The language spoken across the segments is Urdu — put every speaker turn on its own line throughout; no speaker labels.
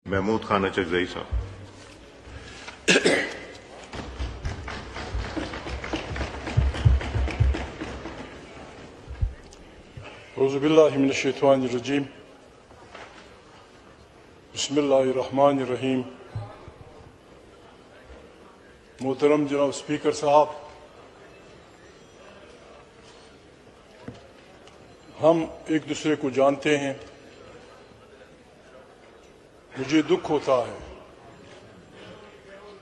محمود خان اچکزئی صاحب.
اعوذ باللہ من الشیطان الرجیم. بسم اللہ الرحمن الرحیم. محترم جناب اسپیکر صاحب، ہم ایک دوسرے کو جانتے ہیں. مجھے دکھ ہوتا ہے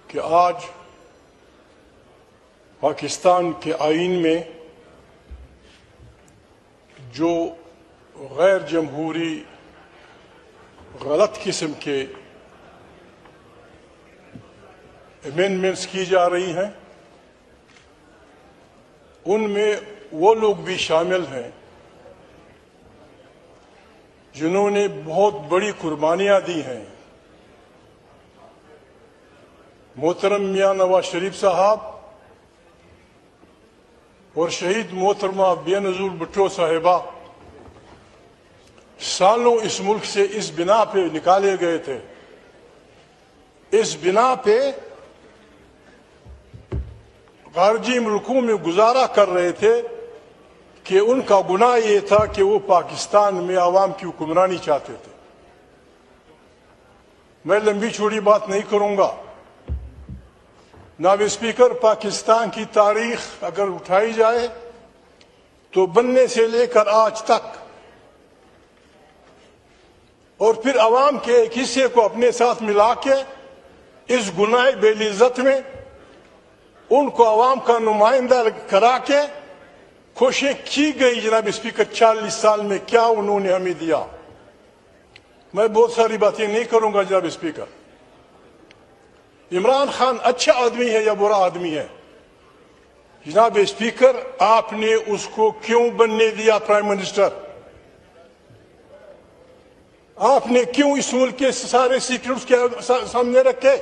کہ آج پاکستان کے آئین میں جو غیر جمہوری غلط قسم کے امینڈمنٹس کی جا رہی ہیں، ان میں وہ لوگ بھی شامل ہیں جنہوں نے بہت بڑی قربانیاں دی ہیں. محترم میاں نواز شریف صاحب اور شہید محترمہ بے نظیر بھٹو صاحبہ سالوں اس ملک سے اس بنا پہ نکالے گئے تھے، اس بنا پہ خارجی ملکوں میں گزارا کر رہے تھے کہ ان کا گناہ یہ تھا کہ وہ پاکستان میں عوام کی حکمرانی چاہتے تھے. میں لمبی چوڑی بات نہیں کروں گا. جناب اسپیکر، پاکستان کی تاریخ اگر اٹھائی جائے تو بننے سے لے کر آج تک، اور پھر عوام کے ایک حصے کو اپنے ساتھ ملا کے اس گناہ بے عزت میں ان کو عوام کا نمائندہ کرا کے کوششیں کی گئی. جناب اسپیکر، 40 سال میں کیا انہوں نے ہمیں دیا؟ میں بہت ساری باتیں نہیں کروں گا. جناب اسپیکر، عمران خان اچھا آدمی ہے یا برا آدمی ہے؟ جناب اسپیکر، آپ نے اس کو کیوں بننے دیا پرائم منسٹر؟ آپ نے کیوں اس ملک کے سارے سیکرٹس کے سامنے رکھے؟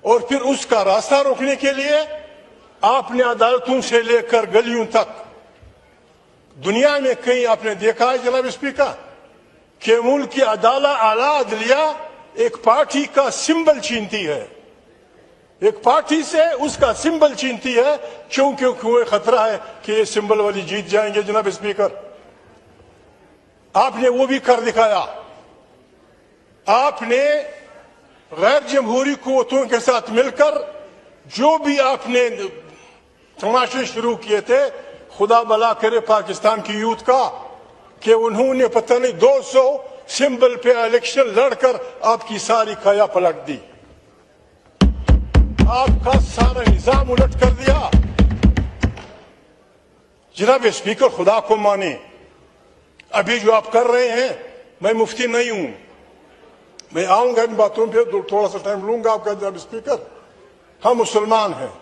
اور پھر اس کا راستہ روکنے کے لیے آپ نے عدالتوں سے لے کر گلیوں تک دنیا میں کہیں آپ نے دیکھا ہے جناب اسپیکر کہ ملک کی اعلیٰ عدلیہ ایک پارٹی کا سمبل چھینتی ہے، ایک پارٹی سے اس کا سمبل چھینتی ہے کیونکہ کوئی خطرہ ہے کہ یہ سمبل والی جیت جائیں گے. جناب اسپیکر، آپ نے وہ بھی کر دکھایا. آپ نے غیر جمہوری قوتوں کے ساتھ مل کر جو بھی آپ نے تماشے شروع کیے تھے، خدا بلا کرے پاکستان کی یوتھ کا کہ انہوں نے پتہ نہیں 200 سمبل پہ الیکشن لڑ کر آپ کی ساری کھایا پلٹ دی، آپ کا سارا نظام الٹ کر دیا. جناب اسپیکر، خدا کو مانے، ابھی جو آپ کر رہے ہیں، میں مفتی نہیں ہوں، میں آؤں گا ان باتوں پہ، تھوڑا سا ٹائم لوں گا آپ کا. جناب اسپیکر، ہم مسلمان ہیں.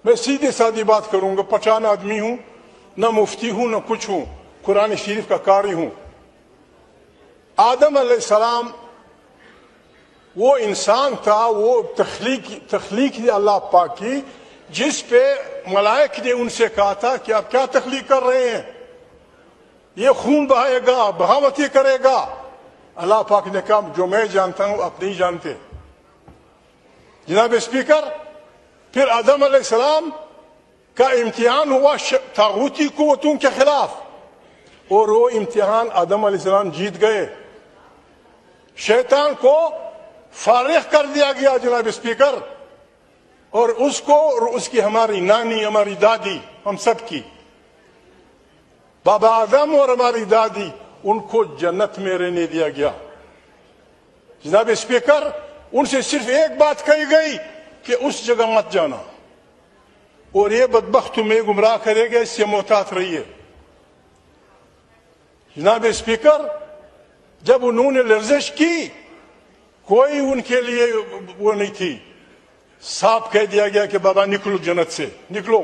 میں سیدھی سادی بات کروں گا. پٹھان آدمی ہوں، نہ مفتی ہوں نہ کچھ ہوں، قرآن شریف کا قاری ہوں. آدم علیہ السلام وہ انسان تھا، وہ تخلیق تھی اللہ پاک کی، جس پہ ملائک نے ان سے کہا تھا کہ آپ کیا تخلیق کر رہے ہیں؟ یہ خون بہائے گا، بغاوتی کرے گا. اللہ پاک نے کہا جو میں جانتا ہوں آپ نہیں جانتے. جناب اسپیکر، پھر آدم علیہ السلام کا امتحان ہوا طاغوتی قوتوں کے خلاف، اور وہ امتحان آدم علیہ السلام جیت گئے. شیطان کو فارغ کر دیا گیا. جناب اسپیکر، اور اس کو اور اس کی ہماری نانی، ہماری دادی، ہم سب کی بابا آدم اور ہماری دادی، ان کو جنت میں رہنے دیا گیا. جناب اسپیکر، ان سے صرف ایک بات کہی گئی کہ اس جگہ مت جانا، اور یہ بدبخت تمہیں گمراہ کرے گا، اس سے محتاط رہیے. جناب اسپیکر، جب انہوں نے لرزش کی، کوئی ان کے لیے وہ نہیں تھی. صاف کہہ دیا گیا کہ بابا نکلو جنت سے، نکلو.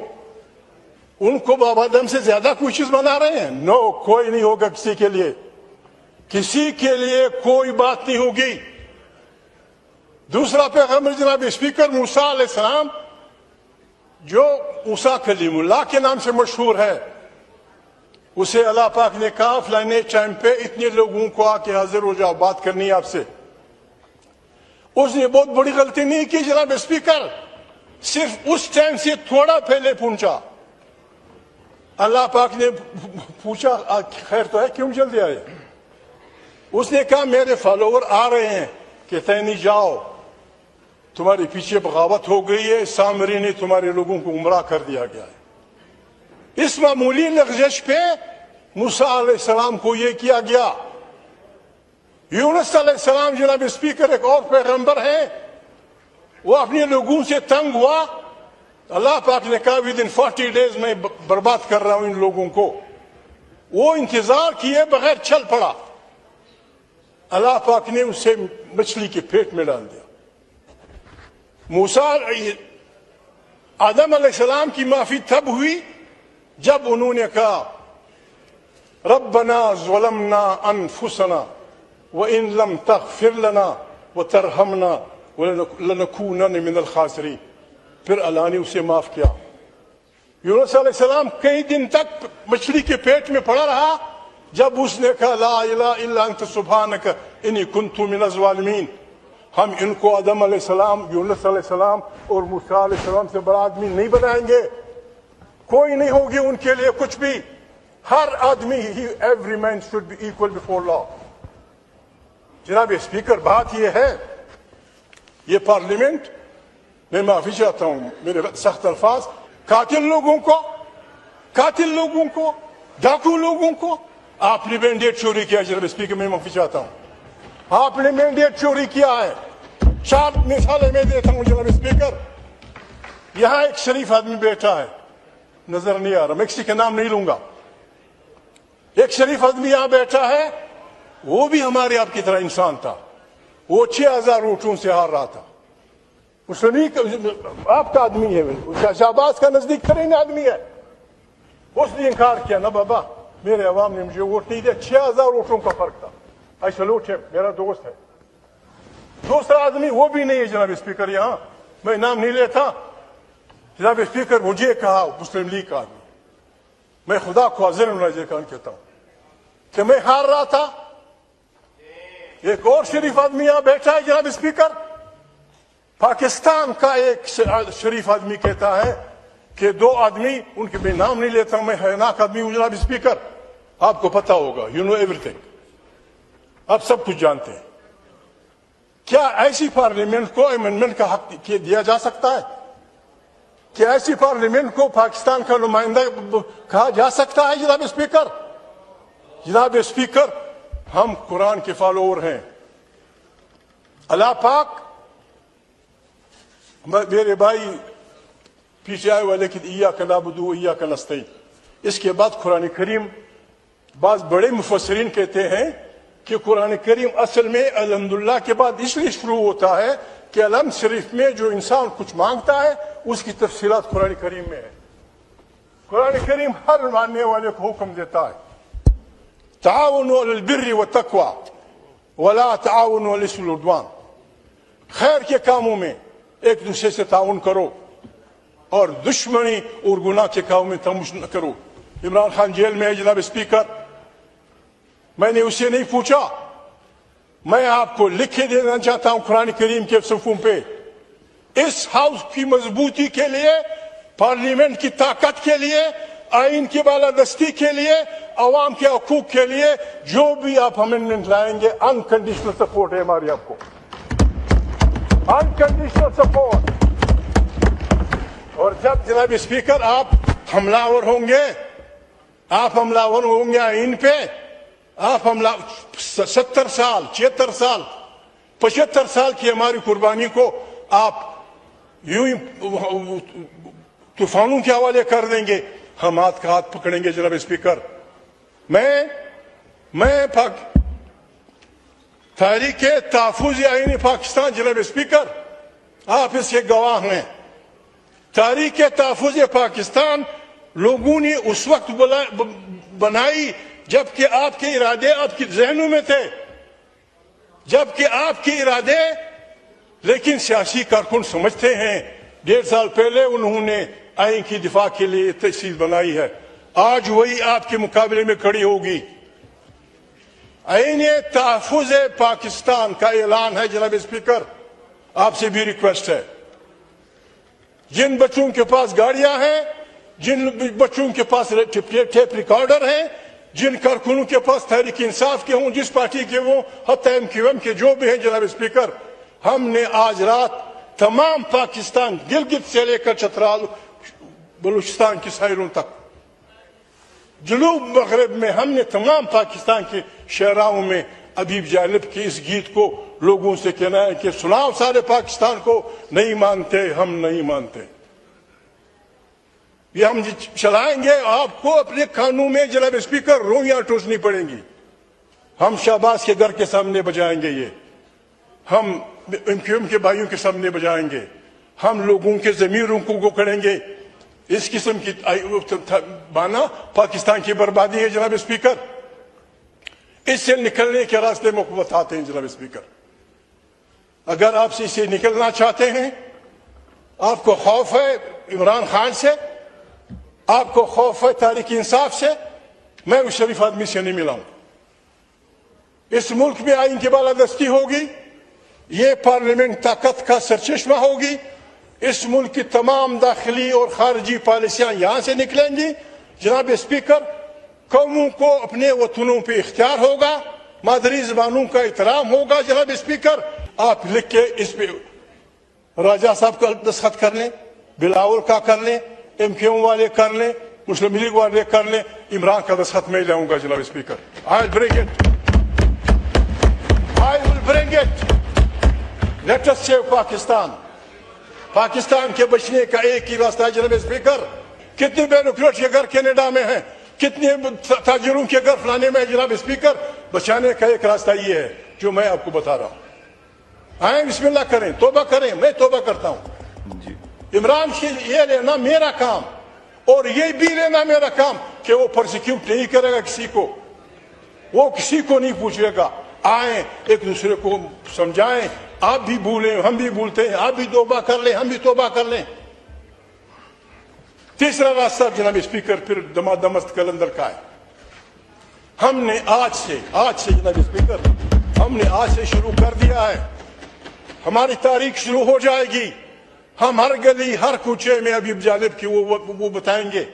ان کو بابا آدم سے زیادہ کوئی چیز بنا رہے ہیں؟ نو، کوئی نہیں ہوگا کسی کے لیے، کسی کے لیے کوئی بات نہیں ہوگی. دوسرا پیغمبر جناب اسپیکر موسیٰ علیہ السلام، جو موسیٰ کلیم اللہ کے نام سے مشہور ہے، اسے اللہ پاک نے کہا فلانے ٹائم پہ اتنے لوگوں کو آ کے حاضر ہو جاؤ، بات کرنی ہے آپ سے. اس نے بہت بڑی غلطی نہیں کی جناب اسپیکر، صرف اس ٹائم سے تھوڑا پہلے پہنچا. اللہ پاک نے پوچھا خیر تو ہے، کیوں جلدی آئے؟ اس نے کہا میرے فالوور آ رہے ہیں کہ تینی جاؤ، تمہارے پیچھے بغاوت ہو گئی ہے، سامری نے تمہارے لوگوں کو گمراہ کر دیا گیا ہے. اس معمولی لغزش پہ موسیٰ علیہ السلام کو یہ کیا گیا. یونس علیہ السلام جناب اسپیکر ایک اور پیغمبر ہیں، وہ اپنے لوگوں سے تنگ ہوا. اللہ پاک نے کہا ودن 40 days میں برباد کر رہا ہوں ان لوگوں کو. وہ انتظار کیے بغیر چل پڑا. اللہ پاک نے اسے مچھلی کے پیٹ میں ڈال دیا. موسیٰ آدم علیہ السلام کی معافی تب ہوئی جب انہوں نے کہا ربنا ظلمنا انفسنا وان لم تغفر لنا وترحمنا لنکونن من الخاسرین. پھر اللہ نے اسے معاف کیا. یونس علیہ السلام کئی دن تک مچھلی کے پیٹ میں پڑا رہا. جب اس نے کہا لا الہ الا انت سبحانک انی کنت من الظالمین، ہم ان کو آدم علیہ السلام، یونس علیہ السلام اور موسیٰ علیہ السلام سے بڑا آدمی نہیں بنائیں گے. کوئی نہیں ہوگی ان کے لیے کچھ بھی. ہر آدمی every man should be equal before law. جناب اسپیکر بات یہ ہے، یہ پارلیمنٹ، میں معافی چاہتا ہوں میرے سخت الفاظ، قاتل لوگوں کو ڈاکو لوگوں کو آپ نے مینڈیٹ چوری کیا. جناب اسپیکر میں معافی چاہتا ہوں، آپ نے مینڈیٹ چوری کیا ہے. 4 مثالیں میں دیتا ہوں جناب اسپیکر. یہاں ایک شریف آدمی بیٹھا ہے، نظر نہیں آ رہا، میں کسی کا نام نہیں لوں گا. ایک شریف آدمی یہاں بیٹھا ہے، وہ بھی ہمارے آپ کی طرح انسان تھا. وہ 6000 ووٹوں سے ہار رہا تھا. اس نے آپ کا آدمی ہے، شہباز کا نزدیک ترین آدمی ہے. اس نے انکار کیا، نہ بابا میرے عوام نے مجھے ووٹ نہیں دیا. 6000 ووٹوں کا فرق تھا. آئی سلوٹ ہے، میرا دوست ہے. دوسرا آدمی وہ بھی نہیں ہے جناب اسپیکر، یہاں میں نام نہیں لیتا. جناب اسپیکر مجھے کہا مسلم لیگ کا آدمی، میں خدا کو حاضر کان کہتا ہوں کہ میں ہار رہا تھا. ایک اور شریف آدمی یہاں بیٹھا ہے جناب اسپیکر. پاکستان کا ایک شریف آدمی کہتا ہے کہ 2 آدمی، ان کے میں نام نہیں لیتا، میں حیرناک آدمی ہوں جناب اسپیکر، آپ کو پتا ہوگا، یو نو ایوری تھنگ، آپ سب کچھ جانتے ہیں. کیا ایسی پارلیمنٹ کو امینڈمنٹ کا حق دیا جا سکتا ہے؟ کیا ایسی پارلیمنٹ کو پاکستان کا نمائندہ کہا جا سکتا ہے جناب اسپیکر؟ جناب اسپیکر ہم قرآن کے فالوور ہیں. اللہ پاک، میرے بھائی پیچھے آئے والے کہ ایاک نعبد و ایاک نستعین، اس کے بعد قرآن کریم، بعض بڑے مفسرین کہتے ہیں کہ قرآن کریم اصل میں الحمدللہ کے بعد اس لیے شروع ہوتا ہے کہ الحمد شریف میں جو انسان کچھ مانگتا ہے اس کی تفصیلات قرآن کریم میں ہے. قرآن کریم ہر ماننے والے کو حکم دیتا ہے تعاونوا علی البر والتقوی ولا تعاونوا علی الاثم والعدوان. خیر کے کاموں میں ایک دوسرے سے تعاون کرو اور دشمنی اور گناہ کے کاموں میں تمش نہ کرو. عمران خان جیل میں ہے جناب اسپیکر. میں نے اسے نہیں پوچھا، میں آپ کو لکھے دینا چاہتا ہوں قرآن کریم کے صفحوں پہ. اس ہاؤس کی مضبوطی کے لیے، پارلیمنٹ کی طاقت کے لیے، آئین کی بالادستی کے لیے، عوام کے حقوق کے لیے جو بھی آپ امینڈمنٹ لائیں گے، انکنڈیشنل سپورٹ ہے ہماری آپ کو، انکنڈیشنل سپورٹ. اور جب جناب اسپیکر آپ حملہ ہوں گے آئین پہ، آپ 70 سال 76 سال 75 سال کی ہماری قربانی کو آپ یوں ہی طوفانوں کے حوالے کر دیں گے. ہم ہاتھ کا ہاتھ پکڑیں گے جناب اسپیکر. میں تحریک تحفظ آئین پاکستان جناب اسپیکر، آپ اس کے گواہ ہیں. تحریک تحفظ پاکستان لوگوں نے اس وقت بنائی جبکہ آپ کے ارادے آپ کے ذہنوں میں تھے، لیکن سیاسی کارکن سمجھتے ہیں 1.5 سال پہلے انہوں نے آئین کی دفاع کے لیے تحصیل بنائی ہے. آج وہی آپ کے مقابلے میں کھڑی ہوگی. آئین تحفظ پاکستان کا اعلان ہے جناب اسپیکر. آپ سے بھی ریکویسٹ ہے, جن بچوں کے پاس گاڑیاں ہیں, جن بچوں کے پاس ٹیپ ریکارڈر ہیں, جن کارکنوں کے پاس تحریک انصاف کے ہوں, جس پارٹی کے وہ, حتی MQM کے جو بھی ہیں جناب اسپیکر, ہم نے آج رات تمام پاکستان گلگت سے لے کر چترال بلوچستان کی ساحلوں تک, جنوب مغرب میں ہم نے تمام پاکستان کے شہراؤں میں ابیب جالب کے اس گیت کو لوگوں سے کہنا ہے کہ سناؤ سارے پاکستان کو. نہیں مانتے, ہم نہیں مانتے. یہ ہم چلائیں گے, آپ کو اپنے کانوں میں جناب اسپیکر رویاں ٹوسنی پڑیں گی. ہم شہباز کے گھر کے سامنے بجائیں گے, یہ ہم MQM کے بھائیوں کے سامنے بجائیں گے, ہم لوگوں کے ضمیروں کو کریں گے. اس قسم کی بانا پاکستان کی بربادی ہے جناب اسپیکر. اس سے نکلنے کے راستے میں بتاتے ہیں جناب اسپیکر. اگر آپ سے اسے نکلنا چاہتے ہیں, آپ کو خوف ہے عمران خان سے, آپ کو خوف ہے تحریک انصاف سے, میں اس شریف آدمی سے نہیں ملا ہوں. اس ملک میں آئین کی بالادستی ہوگی, یہ پارلیمنٹ طاقت کا سرچشمہ ہوگی. اس ملک کی تمام داخلی اور خارجی پالیسیاں یہاں سے نکلیں گی. جناب اسپیکر, قوموں کو اپنے وطنوں پہ اختیار ہوگا, مادری زبانوں کا احترام ہوگا. جناب اسپیکر, آپ لکھ کے اس پہ راجہ صاحب کا دستخط کر لیں, بلاول کا کر لیں, MQM والے کر لیں, مسلم لیگ والے کر لیں, عمران کا دستخط میں لاؤں گا جناب speaker. I will bring it. I will bring it. Let us save Pakistan. Pakistan کے بچنے کا ایک ہی راستہ ہے جناب اسپیکر. کتنے بیوروکریٹ کے گھر کینیڈا میں ہیں, کتنے تاجروں کے گھر فلانے میں ہے جناب اسپیکر. بچانے کا ایک راستہ یہ ہے جو میں آپ کو بتا رہا ہوں. آئیں بسم اللہ کریں, توبہ کریں. میں توبہ کرتا ہوں. عمران سے یہ لینا میرا کام اور یہ بھی لینا میرا کام کہ وہ پرسیکیوٹ نہیں کرے گا کسی کو, وہ کسی کو نہیں پوچھے گا. آئیں ایک دوسرے کو سمجھائیں. آپ بھی بھولیں, ہم بھی بھولتے ہیں. آپ بھی توبہ کر لیں, ہم بھی توبہ کر لیں. تیسرا راستہ جناب اسپیکر پھر دمست کلندر کا ہے. ہم نے آج سے جناب اسپیکر, ہم نے آج سے شروع کر دیا ہے. ہماری تاریخ شروع ہو جائے گی. ہم ہر گلی ہر کوچے میں ابیب جالب کی وہ بتائیں گے.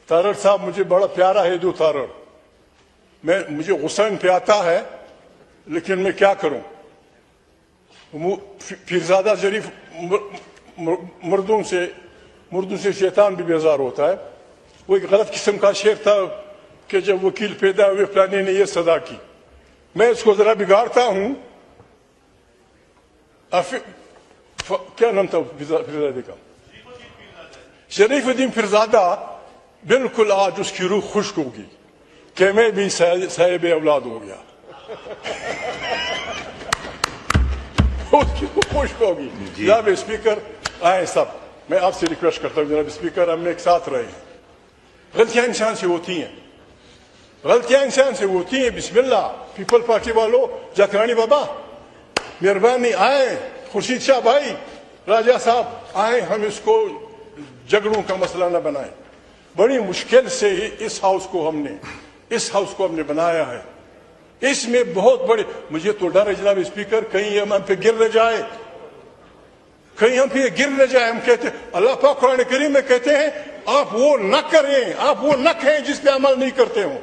تارڑ صاحب مجھے بڑا پیارا ہے دو تارڑ, مجھے غصہ ان پہ آتا ہے لیکن میں کیا کروں. پیرزادہ شریف مردوں سے شیطان بھی بیزار ہوتا ہے. وہ ایک غلط قسم کا شعر تھا کہ جب وکیل پیدا ہوئے فلانے نے یہ صدا کی. میں اس کو ذرا بگاڑتا ہوں. کیا نام تھا پیرزادے کا؟ شریف الدین پیرزادہ. بالکل آج اس کی روح خشک ہوگی کہ میں بھی صاحب اولاد ہو گیا. اس کی روح خشک ہوگی. جناب اسپیکر آئیں سب, میں آپ سے ریکویسٹ کرتا ہوں جناب اسپیکر, ہم ایک ساتھ رہے ہیں. غلطیاں انسان سے ہوتی ہیں, غلطیاں انسان سے ہوتی ہیں. بسم اللہ. پیپل پارٹی والوں, جاکرانی بابا مہربانی آئیں, خورشید شاہ بھائی, راجہ صاحب آئیں, ہم اس کو جھگڑوں کا مسئلہ نہ بنائیں. بڑی مشکل سے اس ہاؤس کو ہم نے بنایا ہے. اس میں بہت بڑے, مجھے تو ڈر ہے جناب اسپیکر کہیں ہم پہ گر نہ جائے, ہم کہتے اللہ پاک قرآن کریم میں کہتے ہیں آپ وہ نہ کریں, آپ وہ نہ کہیں جس پہ عمل نہیں کرتے ہوں.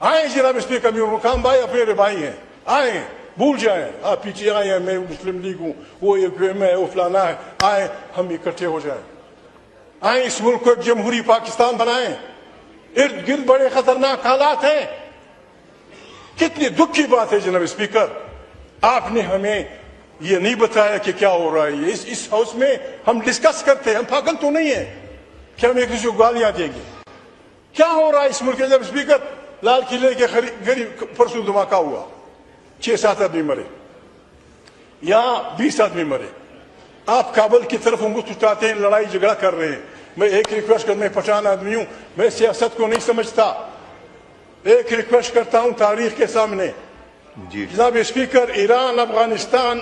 آئیں جناب اسپیکر, میرے مقام بھائی اپنے بھائی ہیں, آئیں, بھول جائیں. آپ پیچھے آئے ہیں, میں مسلم لیگ ہوں, وہ MQM ہے, وہ فلانا ہے. آئیں ہم اکٹھے ہو جائیں. آئیں اس ملک کو ایک جمہوری پاکستان بنائیں. ارد گرد بڑے خطرناک حالات ہیں. کتنی دکھ کی بات ہے جناب اسپیکر, آپ نے ہمیں یہ نہیں بتایا کہ کیا ہو رہا ہے. اس ہاؤس میں ہم ڈسکس کرتے ہیں, ہم پاگل تو نہیں ہیں کہ ہم ایک دوسرے کو گالیاں دیں گے. کیا ہو رہا ہے اس ملک کے جناب اسپیکر؟ لال قلعے کے قریب پرسوں دھماکہ ہوا, 6-7 آدمی مرے, یہاں 20 آدمی مرے. آپ کابل کی طرف انگوٹھ اٹھاتے ہیں, لڑائی جھگڑا کر رہے ہیں. میں ایک ریکویسٹ کرتا ہوں, میں پٹھان آدمی ہوں, میں سیاست کو نہیں سمجھتا. ایک ریکویسٹ کرتا ہوں تاریخ کے سامنے, جناب اسپیکر, ایران, افغانستان